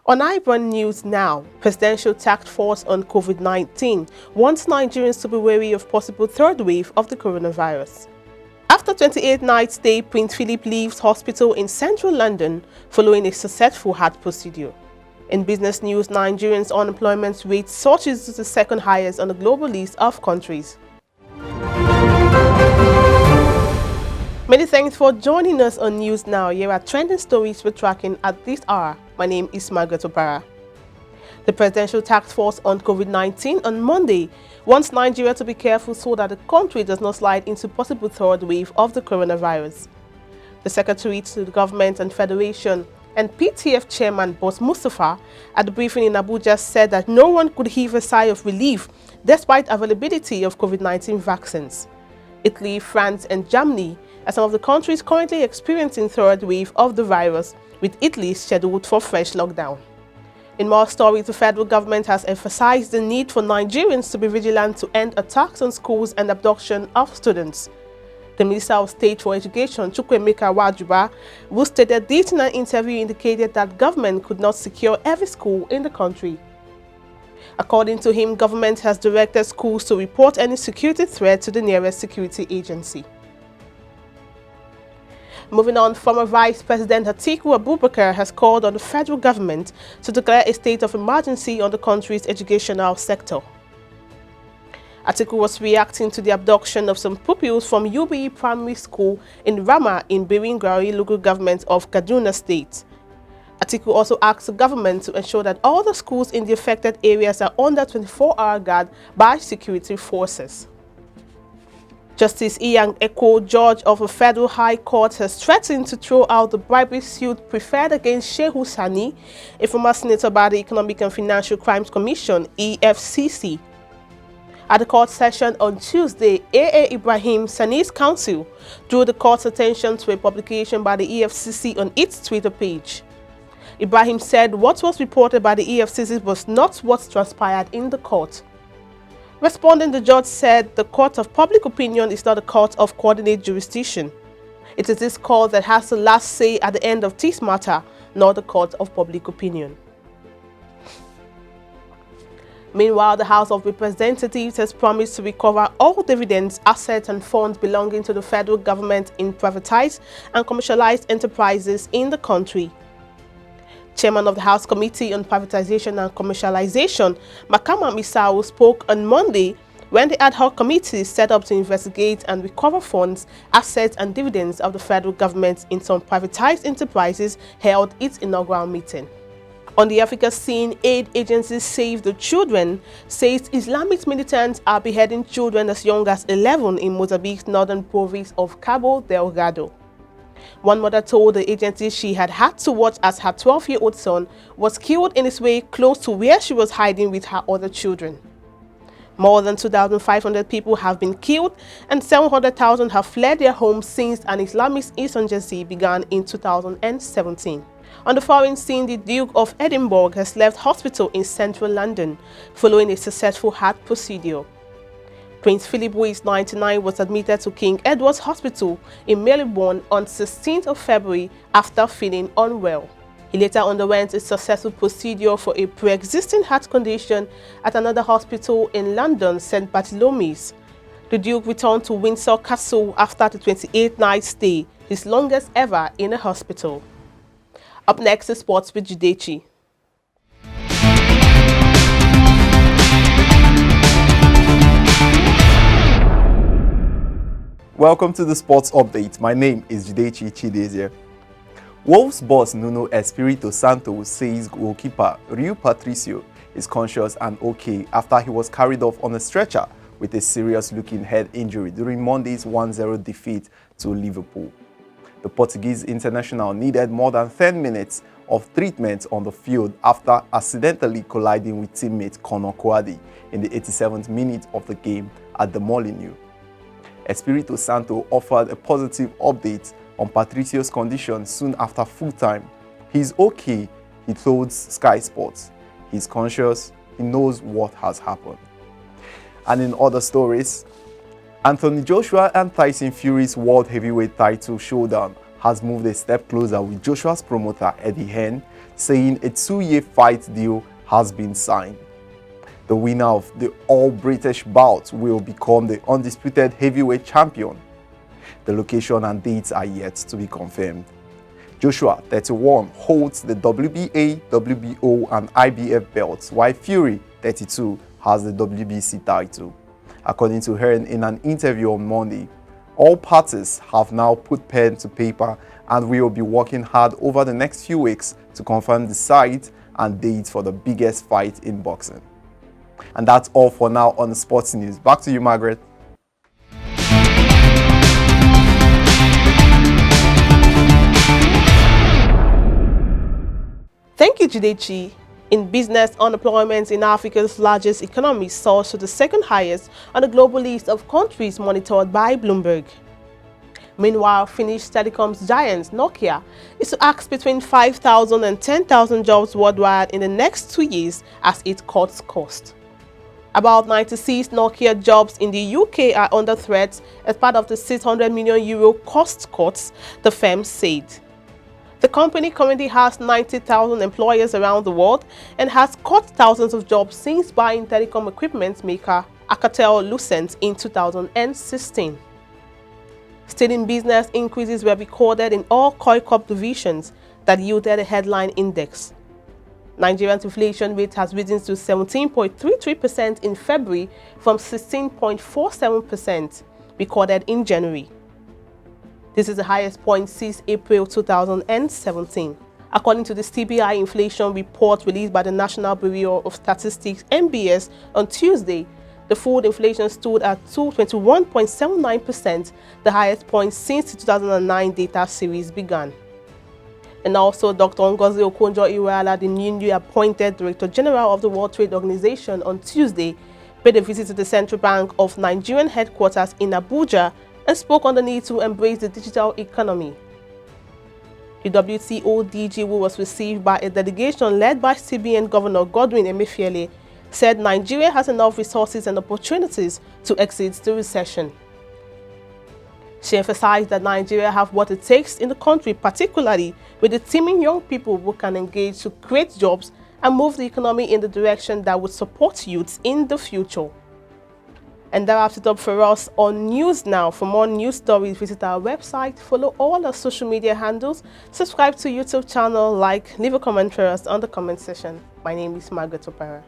On iBrand News now, Presidential Task Force on COVID-19 wants Nigerians to be wary of possible third wave of the coronavirus. After 28 nights stay, Prince Philip leaves hospital in central London following a successful heart procedure. In business news, Nigerians' unemployment rate surges to the second highest on the global list of countries. Many thanks for joining us on News Now. Here are trending stories we're tracking at this hour. My name is Margaret Opara. The Presidential Task Force on COVID-19 on Monday wants Nigeria to be careful so that the country does not slide into possible third wave of the coronavirus. The Secretary to the Government and Federation and PTF Chairman Boss Mustafa at the briefing in Abuja said that no one could heave a sigh of relief despite availability of COVID-19 vaccines. Italy, France and Germany are some of the countries currently experiencing third wave of the virus, with Italy scheduled for fresh lockdown. In more stories, the federal government has emphasized the need for Nigerians to be vigilant to end attacks on schools and abduction of students. The Minister of State for Education, Chukwuemeka Wajuba, who stated this in an interview, indicated that government could not secure every school in the country. According to him, government has directed schools to report any security threat to the nearest security agency. Moving on, former Vice President Atiku Abubakar has called on the federal government to declare a state of emergency on the country's educational sector. Atiku was reacting to the abduction of some pupils from UBE Primary School in Rama in Biringari local government of Kaduna State. Atiku also asked the government to ensure that all the schools in the affected areas are under 24-hour guard by security forces. Justice Iyang Eko, judge of a federal high court, has threatened to throw out the bribery suit preferred against Shehu Sani, a former senator by the Economic and Financial Crimes Commission, EFCC. At the court session on Tuesday, AA Ibrahim, Sani's counsel, drew the court's attention to a publication by the EFCC on its Twitter page. Ibrahim said what was reported by the EFCC was not what transpired in the court. Responding, the judge said the court of public opinion is not a court of coordinate jurisdiction. It is this court that has the last say at the end of this matter, not the court of public opinion. Meanwhile, the House of Representatives has promised to recover all dividends, assets and funds belonging to the federal government in privatized and commercialized enterprises in the country. Chairman of the House Committee on Privatization and Commercialization, Makama Misau, spoke on Monday when the ad hoc committee set up to investigate and recover funds, assets and dividends of the federal government in some privatized enterprises held its inaugural meeting. On the Africa scene, aid agency Save the Children says Islamic militants are beheading children as young as 11 in Mozambique's northern province of Cabo Delgado. One mother told the agency she had to watch as her 12-year-old son was killed in his way close to where she was hiding with her other children. More than 2,500 people have been killed and 700,000 have fled their homes since an Islamist insurgency began in 2017. On the foreign scene, the Duke of Edinburgh has left hospital in central London following a successful heart procedure. Prince Philip, who is 99, was admitted to King Edward's Hospital in Melbourne on 16th of February after feeling unwell. He later underwent a successful procedure for a pre-existing heart condition at another hospital in London, St. Bartholomew's. The Duke returned to Windsor Castle after the 28-night stay, his longest ever in a hospital. Up next is Sports with Jidechi. Welcome to the Sports Update. My name is Jidechi Chidezie. Wolves boss Nuno Espirito Santo says goalkeeper Rui Patricio is conscious and okay after he was carried off on a stretcher with a serious-looking head injury during Monday's 1-0 defeat to Liverpool. The Portuguese international needed more than 10 minutes of treatment on the field after accidentally colliding with teammate Conor Coady in the 87th minute of the game at the Molineux. Espirito Santo offered a positive update on Patricio's condition soon after full-time. He's okay, he told Sky Sports. He's conscious, he knows what has happened. And in other stories, Anthony Joshua and Tyson Fury's World Heavyweight title showdown has moved a step closer with Joshua's promoter Eddie Hearn saying a 2-year fight deal has been signed. The winner of the all-British bout will become the undisputed heavyweight champion. The location and dates are yet to be confirmed. Joshua, 31, holds the WBA, WBO and IBF belts, while Fury, 32, has the WBC title. According to Hearn in an interview on Monday, all parties have now put pen to paper and we will be working hard over the next few weeks to confirm the site and dates for the biggest fight in boxing. And that's all for now on the sports news. Back to you, Margaret. Thank you, Jidechi. In business, unemployment in Africa's largest economy soared to the second highest on the global list of countries monitored by Bloomberg. Meanwhile, Finnish telecoms giant Nokia is to axe between 5,000 and 10,000 jobs worldwide in the next 2 years as it cuts costs. About 96 Nokia jobs in the UK are under threat as part of the €600 million cost cuts, the firm said. The company currently has 90,000 employees around the world and has cut thousands of jobs since buying telecom equipment maker Alcatel-Lucent in 2016. Still in business, increases were recorded in all COICOP divisions that yielded a headline index. Nigeria's inflation rate has risen to 17.33% in February from 16.47% recorded in January. This is the highest point since April 2017. According to the CBI inflation report released by the National Bureau of Statistics (NBS) on Tuesday, the food inflation stood at 21.79%, the highest point since the 2009 data series began. And also, Dr. Ngozi Okonjo-Iweala, the newly appointed Director General of the World Trade Organization, on Tuesday paid a visit to the Central Bank of Nigerian headquarters in Abuja and spoke on the need to embrace the digital economy. The WTO DG, who was received by a delegation led by CBN Governor Godwin Emefiele, said Nigeria has enough resources and opportunities to exit the recession. She emphasized that Nigeria have what it takes in the country, particularly with the teeming young people who can engage to create jobs and move the economy in the direction that would support youths in the future. And that wraps it up for us on News Now. For more news stories, visit our website, follow all our social media handles, subscribe to YouTube channel, leave a comment for us on the comment section. My name is Margaret Opera.